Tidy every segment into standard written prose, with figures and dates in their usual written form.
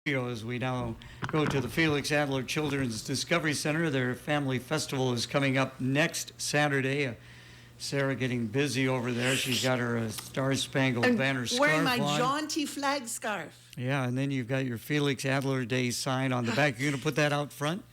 As we now go to the Felix Adler Children's Discovery Center. Their family festival is coming up next Saturday. Sarah getting busy over there. She's got her Star-Spangled Banner scarf wearing my on. jaunty flag scarf. Yeah, and then you've got your Felix Adler Day sign on the back. You're going to put that out front?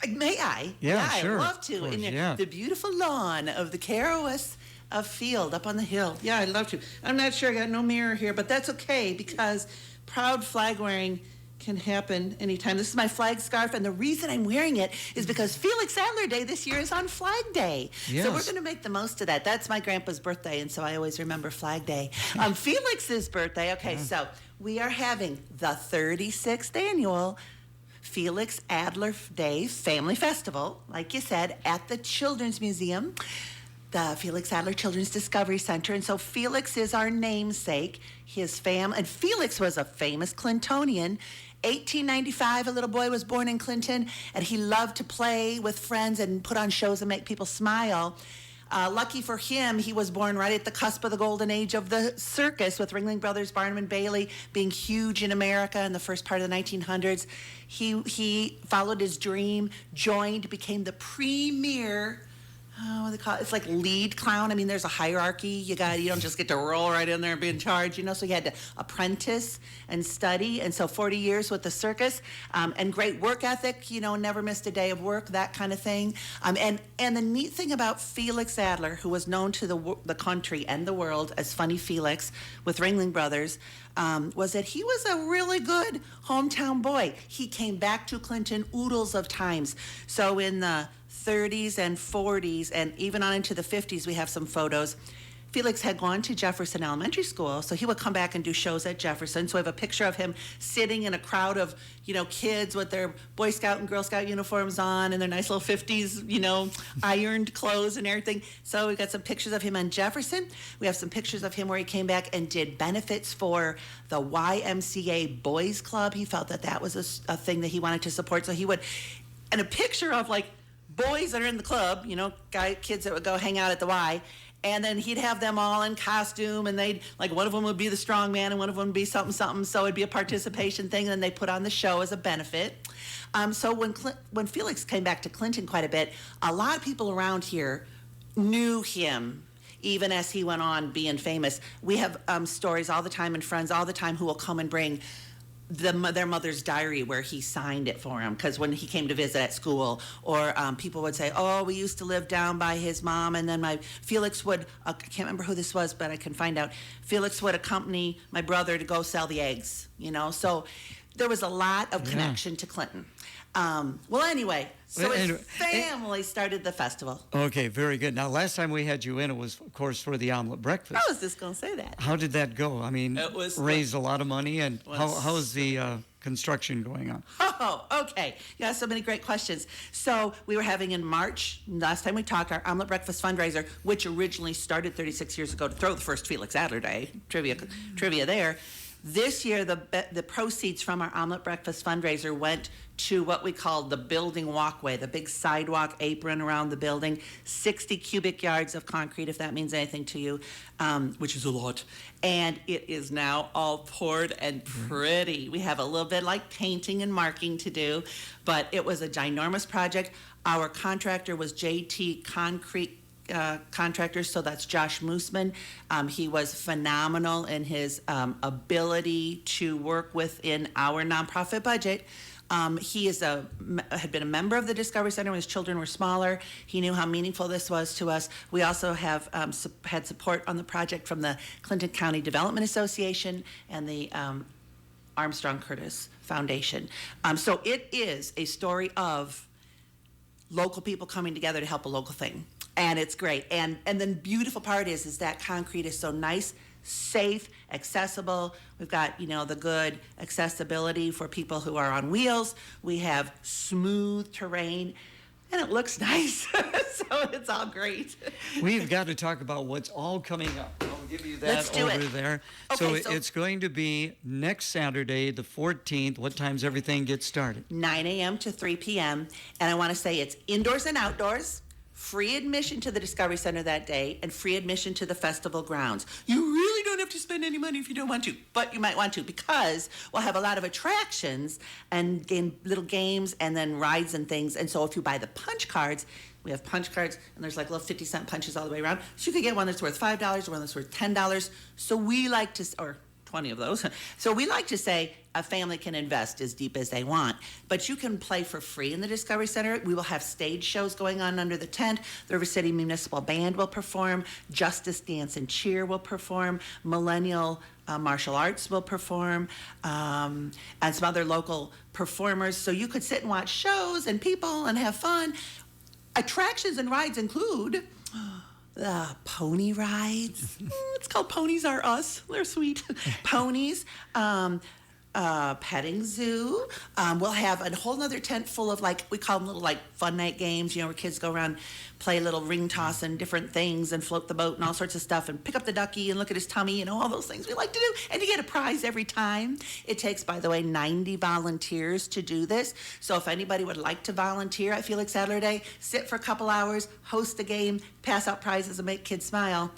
May I? Yeah, sure. I'd love to. Course, In the beautiful lawn of the Carowas field up on the hill. Yeah, I'd love to. I'm not sure. I got no mirror here, but that's okay because proud flag wearing can happen anytime. This is my flag scarf, and the reason I'm wearing it is because Felix Adler Day this year is on Flag Day. Yes. So we're going to make the most of that. That's my grandpa's birthday, and so I always remember Flag Day. Felix's birthday. Okay, so we are having the 36th annual Felix Adler Day Family Festival, like you said, at the Children's Museum, the Felix Adler Children's Discovery Center. And so Felix is our namesake. His and Felix was a famous Clintonian. 1895, a little boy was born in Clinton, and he loved to play with friends and put on shows and make people smile. Lucky for him, he was born right at the cusp of the golden age of the circus, with Ringling Brothers, Barnum and Bailey being huge in America in the first part of the 1900s. He followed his dream, became the premier, what do they call it? It's like lead clown. I mean, there's a hierarchy. You don't just get to roll right in there and be in charge, So he had to apprentice and study. And so 40 years with the circus, and great work ethic, never missed a day of work, that kind of thing. And the neat thing about Felix Adler, who was known to the country and the world as Funny Felix with Ringling Brothers, was that he was a really good hometown boy. He came back to Clinton oodles of times. So in the 30s and 40s and even on into the 50s, we have some photos. Felix had gone to Jefferson Elementary School, so he would come back and do shows at Jefferson. So we have a picture of him sitting in a crowd of, kids with their Boy Scout and Girl Scout uniforms on and their nice little 50s, ironed clothes and everything. So we've got some pictures of him on Jefferson. We have some pictures of him where he came back and did benefits for the YMCA Boys Club. He felt that was a thing that he wanted to support. So he would, and a picture of boys that are in the club, kids that would go hang out at the Y, and then he'd have them all in costume, and they'd, one of them would be the strong man, and one of them would be something, so it'd be a participation thing, and then they put on the show as a benefit. So when Felix came back to Clinton quite a bit, a lot of people around here knew him, even as he went on being famous. We have stories all the time and friends all the time who will come and bring their mother's diary where he signed it for him, because when he came to visit at school, or people would say, we used to live down by his mom, and then Felix would, I can't remember who this was, but I can find out, Felix would accompany my brother to go sell the eggs, so there was a lot of connection to Clinton. Anyway, so his family started the festival. Okay, very good. Now, last time we had you in, it was, of course, for the omelet breakfast. I was just going to say that. How did that go? I mean, it was raised a lot of money, and how's the construction going on? Oh, okay. You got so many great questions. So we were having in March, last time we talked, our omelet breakfast fundraiser, which originally started 36 years ago to throw the first Felix Adler Day, trivia there. This year, the proceeds from our omelet breakfast fundraiser went to what we called the building walkway, the big sidewalk apron around the building, 60 cubic yards of concrete, if that means anything to you, which is a lot. And it is now all poured and pretty. We have a little bit painting and marking to do, but it was a ginormous project. Our contractor was JT Concrete contractors, so that's Josh Mooseman. He was phenomenal in his ability to work within our nonprofit budget. He had been a member of the Discovery Center when his children were smaller. He knew how meaningful this was to us. We also have had support on the project from the Clinton County Development Association and the Armstrong Curtis Foundation. So it is a story of local people coming together to help a local thing. And it's great. And the beautiful part is that concrete is so nice, safe, accessible. We've got, the good accessibility for people who are on wheels. We have smooth terrain, and it looks nice. So it's all great. We've got to talk about what's all coming up. I'll give you that over there. Okay, so it's going to be next Saturday, the 14th. What time's everything get started? 9 a.m. to 3 p.m. And I want to say it's indoors and outdoors. Free admission to the Discovery Center that day, and free admission to the festival grounds. You really don't have have to spend any money if you don't want to. But you might want to, because we'll have a lot of attractions and little games and then rides and things. And so if you buy the punch cards, we have punch cards, and there's like little 50-cent punches all the way around. So you could get one that's worth $5 or one that's worth $10. So we like to, or 20 of those. So we like to say a family can invest as deep as they want, but you can play for free in the Discovery Center. We will have stage shows going on under the tent. The River City Municipal Band will perform. Justice Dance and Cheer will perform. Millennial Martial Arts will perform, and some other local performers. So you could sit and watch shows and people and have fun. Attractions and rides include pony rides. It's called Ponies Are Us. They're sweet. Ponies. Petting zoo. We'll have a whole nother tent full of, like, we call them little, like, fun night games, where kids go around, play little ring toss and different things and float the boat and all sorts of stuff and pick up the ducky and look at his tummy, all those things we like to do. And you get a prize every time. It takes, by the way, 90 volunteers to do this. So if anybody would like to volunteer at Felix Adler Day, sit for a couple hours, host a game, pass out prizes and make kids smile,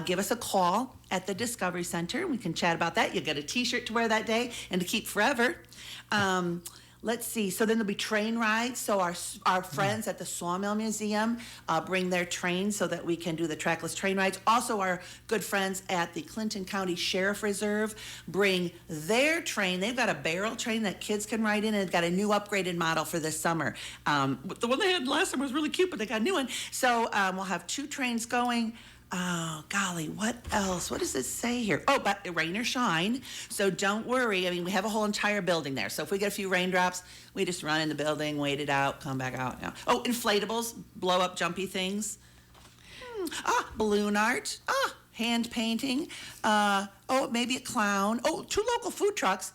give us a call at the Discovery Center. We can chat about that. You'll get a t-shirt to wear that day and to keep forever. Let's see. So then there'll be train rides. So our friends at the Sawmill Museum bring their trains so that we can do the trackless train rides. Also, our good friends at the Clinton County Sheriff Reserve bring their train. They've got a barrel train that kids can ride in, and they've got a new upgraded model for this summer. The one they had last summer was really cute, but they got a new one. So we'll have 2 trains going. Oh, golly, what else? What does it say here? Oh, but rain or shine. So don't worry. I mean, we have a whole entire building there. So if we get a few raindrops, we just run in the building, wait it out, come back out. Oh, inflatables, blow up jumpy things. Balloon art. Hand painting. Maybe a clown. 2 local food trucks.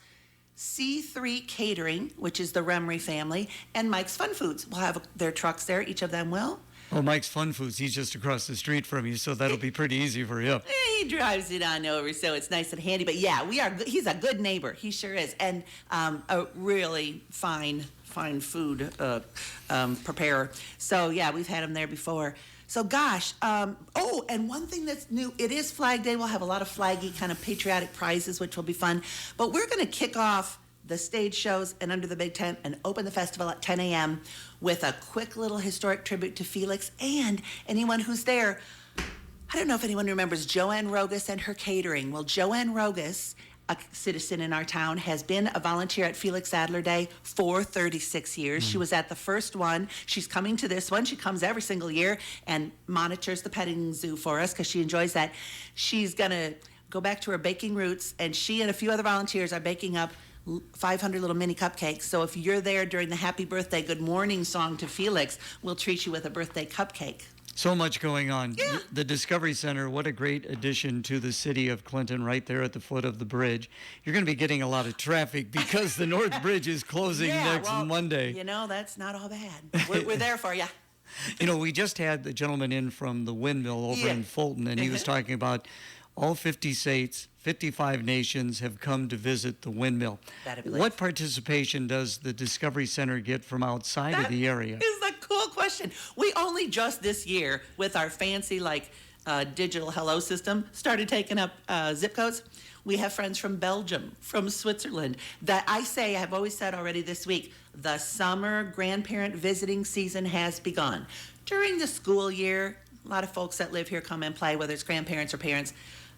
C3 Catering, which is the Remry family, and Mike's Fun Foods. We'll have their trucks there. Each of them will. Oh, Mike's Fun Foods, he's just across the street from you, so that'll be pretty easy for you. He drives it on over, so it's nice and handy. But yeah, he's a good neighbor. He sure is. And a really fine food preparer. So yeah, we've had him there before. So gosh, and one thing that's new, it is Flag Day. We'll have a lot of flaggy kind of patriotic prizes, which will be fun. But we're going to kick off the stage shows and under the big tent and open the festival at 10 a.m. with a quick little historic tribute to Felix and anyone who's there. I don't know if anyone remembers Joanne Rogus and her catering. Well, Joanne Rogus, a citizen in our town, has been a volunteer at Felix Adler Day for 36 years. She was at the first one. She's coming to this one. She comes every single year and monitors the petting zoo for us because she enjoys that. She's going to go back to her baking roots, and she and a few other volunteers are baking up 500 little mini cupcakes. So if you're there during the happy birthday, good morning song to Felix, we'll treat you with a birthday cupcake. So much going on. Yeah. The Discovery Center, what a great addition to the city of Clinton, right there at the foot of the bridge. You're going to be getting a lot of traffic because the North Bridge is closing next Monday. That's not all bad. We're there for you. We just had the gentleman in from the windmill over in Fulton, and he was talking about all 50 states, 55 nations have come to visit the windmill. What participation does the Discovery Center get from outside of the area? That is a cool question. We only just this year, with our fancy digital hello system, started taking up zip codes. We have friends from Belgium, from Switzerland. I've always said already this week, the summer grandparent visiting season has begun. During the school year, a lot of folks that live here come and play, whether it's grandparents or parents.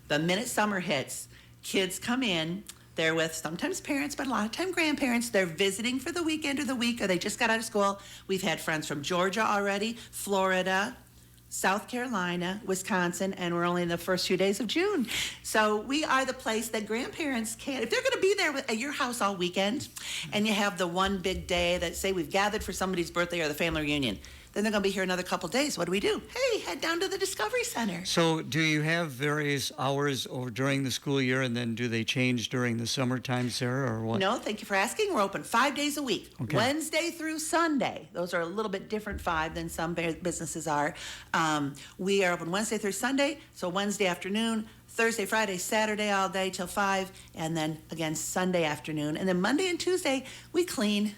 The minute summer hits, kids come in. They're with sometimes parents, but a lot of time grandparents. They're visiting for the weekend or the week, or they just got out of school. We've had friends from Georgia already, Florida, South Carolina, Wisconsin, and we're only in the first few days of June. So we are the place that grandparents can, if they're going to be there at your house all weekend, and you have the one big day that, say, we've gathered for somebody's birthday or the family reunion, then they're going to be here another couple days. What do we do? Hey, head down to the Discovery Center. So do you have various hours during the school year, and then do they change during the summertime, Sarah, or what? No, thank you for asking. We're open 5 days a week, Wednesday through Sunday. Those are a little bit different 5 than some businesses are. We are open Wednesday through Sunday, so Wednesday afternoon, Thursday, Friday, Saturday all day till 5, and then again Sunday afternoon. And then Monday and Tuesday, we clean.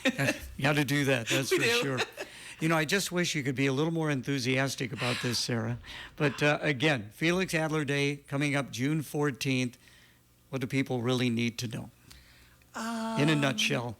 You got to do that, that's for sure. I just wish you could be a little more enthusiastic about this, Sarah. But again, Felix Adler Day coming up June 14th. What do people really need to know? In a nutshell.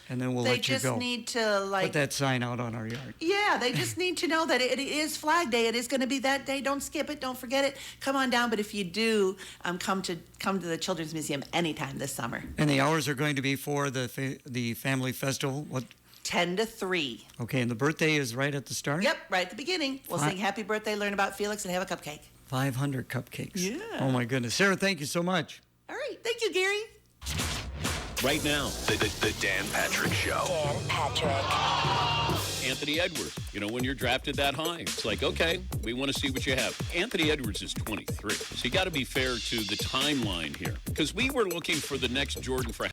And then we'll They let you just go. need to, Put that sign out on our yard. Yeah, they just need to know that it is Flag Day. It is going to be that day. Don't skip it. Don't forget it. Come on down. But if you do, come to the Children's Museum anytime this summer. And the hours are going to be for the family festival. What? 10 to 3. Okay, and the birthday is right at the start? Yep, right at the beginning. We'll sing happy birthday, learn about Felix, and have a cupcake. 500 cupcakes. Yeah. Oh, my goodness. Sarah, thank you so much. All right. Thank you, Gary. Right now, the Dan Patrick Show. Dan Patrick. Anthony Edwards. When you're drafted that high, it's like, okay, we want to see what you have. Anthony Edwards is 23, so you got to be fair to the timeline here, because we were looking for the next Jordan for